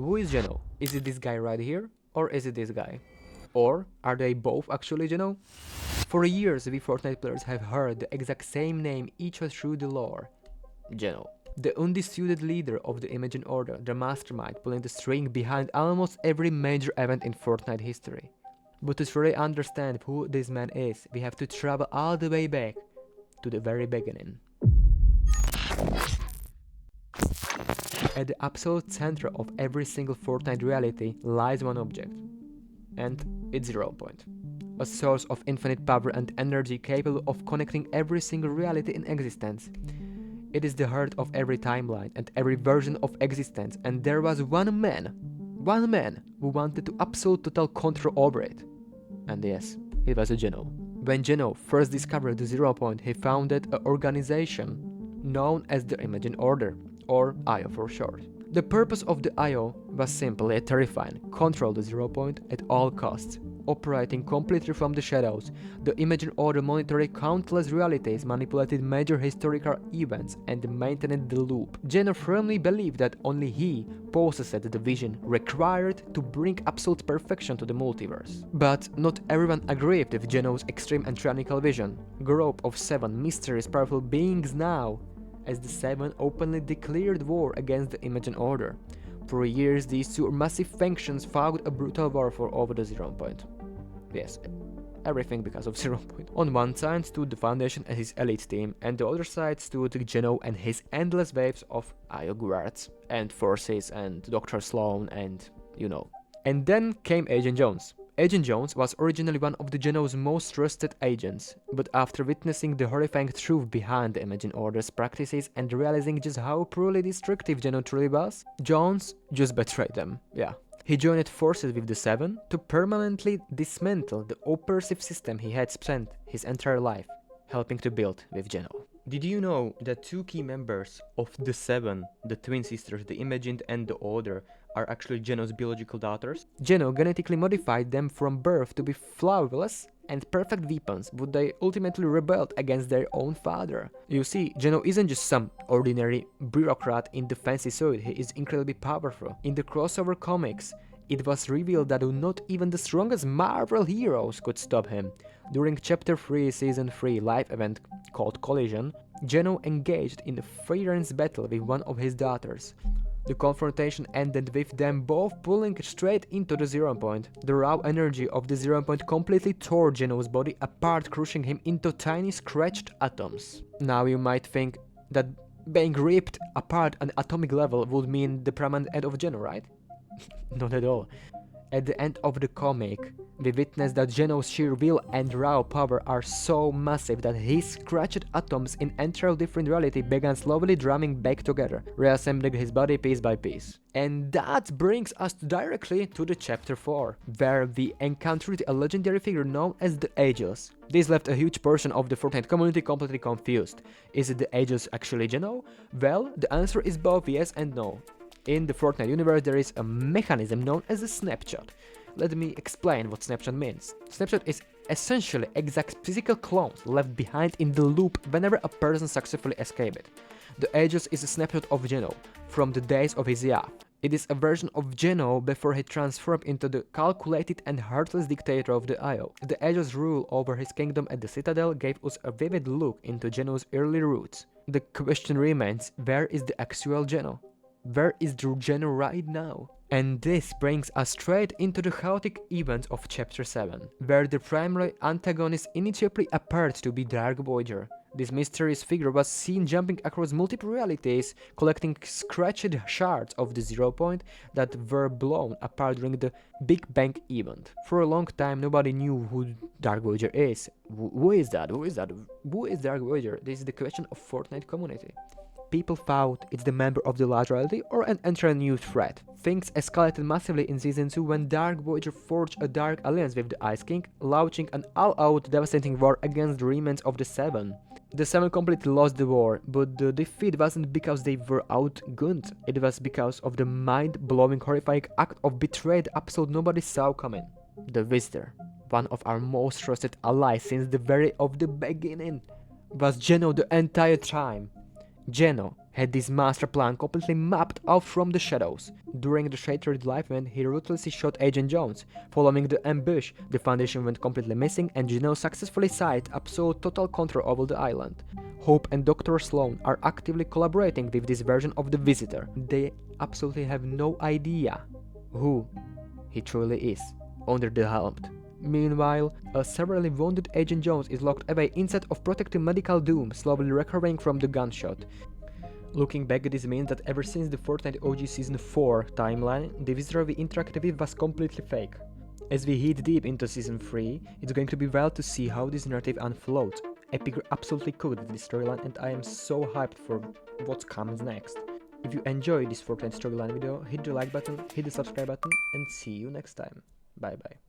who is GENO? Is it this guy right here? Or is it this guy? Or are they both actually GENO? For years, we Fortnite players have heard the exact same name each through the lore. GENO. The undisputed leader of the Imagine Order, the mastermind pulling the string behind almost every major event in Fortnite history. But to truly understand who this man is, we have to travel all the way back to the very beginning. At the absolute center of every single Fortnite reality lies one object, and it's 0 Point. A source of infinite power and energy capable of connecting every single reality in existence. It is the heart of every timeline and every version of existence, and there was one man who wanted to absolute total control over it. And yes, it was a GENO. When GENO first discovered the 0 Point, he founded an organization known as the Imagine Order, or IO for short. The purpose of the IO was simple yet terrifying: control the 0 Point at all costs. Operating completely from the shadows, the Imagine Order monitored countless realities, manipulated major historical events, and maintained the loop. GENO firmly believed that only he possessed the vision required to bring absolute perfection to the multiverse. But not everyone agreed with GENO's extreme and tyrannical vision. Group of 7 mysterious powerful beings now, as the 7 openly declared war against the Imagine Order. For years, these two massive factions fought a brutal warfare over the 0 Point. Yes, everything because of 0 Point. On one side stood the Foundation and his elite team, and the other side stood GENO and his endless waves of IO guards and forces and Dr. Sloan and you know. And then came Agent Jones. Agent Jones was originally one of the GENO's most trusted agents, but after witnessing the horrifying truth behind the Imagine Order's practices and realizing just how poorly destructive GENO truly was, Jones just betrayed them, yeah. He joined forces with the 7 to permanently dismantle the oppressive system he had spent his entire life helping to build with GENO. Did you know that 2 key members of the 7, the twin sisters, the Imagined and the Order, are actually GENO's biological daughters? GENO genetically modified them from birth to be flawless and perfect weapons, but they ultimately rebelled against their own father. You see, GENO isn't just some ordinary bureaucrat in the fancy suit, he is incredibly powerful. In the crossover comics, it was revealed that not even the strongest Marvel heroes could stop him. During Chapter 3 Season 3 live event called Collision, GENO engaged in a freelance battle with one of his daughters. The confrontation ended with them both pulling straight into the 0 Point. The raw energy of the 0 Point completely tore GENO's body apart, crushing him into tiny scratched atoms. Now you might think that being ripped apart at an atomic level would mean the permanent end of GENO, right? Not at all. At the end of the comic, we witness that GENO's sheer will and raw power are so massive that his scratched atoms in entirely different reality began slowly drumming back together, reassembling his body piece by piece. And that brings us directly to the Chapter 4, where we encountered a legendary figure known as the Aegis. This left a huge portion of the Fortnite community completely confused. Is it the Aegis actually GENO? Well, the answer is both yes and no. In the Fortnite universe, there is a mechanism known as a snapshot. Let me explain what snapshot means. Snapshot is essentially exact physical clones left behind in the loop whenever a person successfully escapes it. The Aegis is a snapshot of GENO from the days of his youth. It is a version of GENO before he transformed into the calculated and heartless dictator of the IO. The Aegis' rule over his kingdom at the Citadel gave us a vivid look into GENO's early roots. The question remains, where is the actual GENO? Where is the GENO right now? And this brings us straight into the chaotic events of Chapter 7, where the primary antagonist initially appeared to be Dark Voyager. This mysterious figure was seen jumping across multiple realities, collecting scratched shards of the 0 Point that were blown apart during the Big Bang event. For a long time, nobody knew who Dark Voyager is. Who is that? Who is that? Who is Dark Voyager? This is the question of Fortnite community. People thought it's the member of the large reality or an entirely new threat. Things escalated massively in Season 2 when Dark Voyager forged a dark alliance with the Ice King, launching an all-out devastating war against the remnants of the 7. The 7 completely lost the war, but the defeat wasn't because they were outgunned, it was because of the mind-blowing horrifying act of betrayal absolute nobody saw coming. The Visitor, one of our most trusted allies since the very of the beginning, was GENO the entire time. GENO had this master plan completely mapped out from the shadows. During the Shattered Life event, he ruthlessly shot Agent Jones. Following the ambush, the Foundation went completely missing and GENO successfully seized absolute total control over the island. Hope and Dr. Sloan are actively collaborating with this version of the Visitor. They absolutely have no idea who he truly is under the helm. Meanwhile, a severely wounded Agent Jones is locked away inside of protective medical doom, slowly recovering from the gunshot. Looking back, this means that ever since the Fortnite OG Season 4 timeline, the visitor we interacted with was completely fake. As we hit deep into Season 3, it's going to be wild to see how this narrative unfolds. Epic absolutely cooked this storyline and I am so hyped for what comes next. If you enjoyed this Fortnite storyline video, hit the like button, hit the subscribe button and see you next time. Bye bye.